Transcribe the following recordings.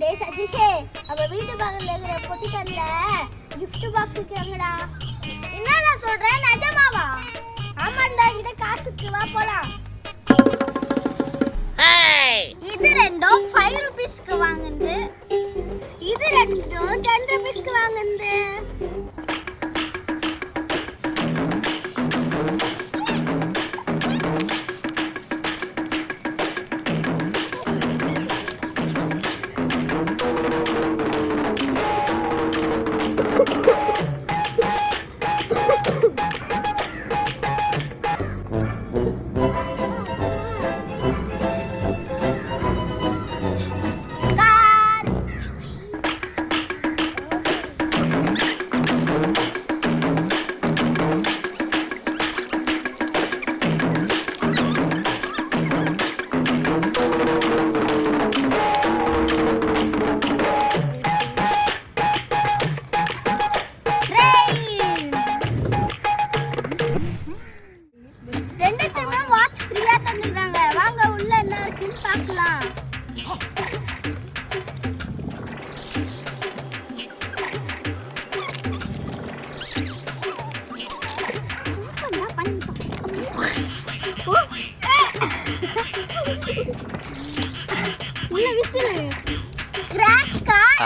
டேய் சதீஷே, அப்ப வீட்டு பக்கத்துல இருக்கிற பொட்டிக்கல்ல gift box விக்கிறாங்கடா. என்னடா சொல்ற? நிஜமாவா? ஆமாடா, கிட்ட காசுக்கு வா போலாம். இது ரெண்டும் 5 ரூபீஸ்க்கு வாங்குது. இது ரெண்டும் 10 ரூபீஸ்க்கு வாங்குது.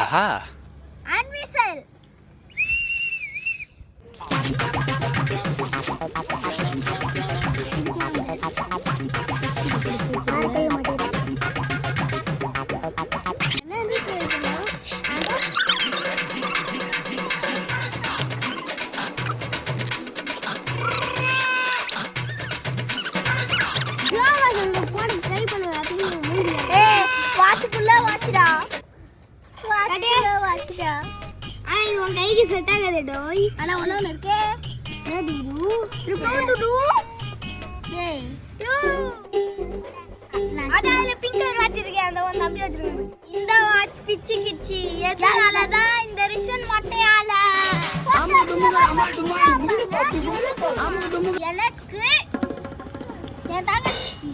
Aha! And whistle. வாட்ச்டா ஆனா இது உன் கைக்கு செட் ஆகாதே டோய். ஆனா ஒண்ணு இருக்கே. என்னது இது? ரிப்போர்ட் டேய் யூ அதால பிங்க் கலர் வாட்ச் இருக்கே, அந்த ஒன்னு அப்படியே வச்சிருங்க. இந்த வாட்ச் பிச்சி கிச்சி எதனால தான் இந்த ரிஷன் மட்டையால எனக்கு என் தங்கச்சி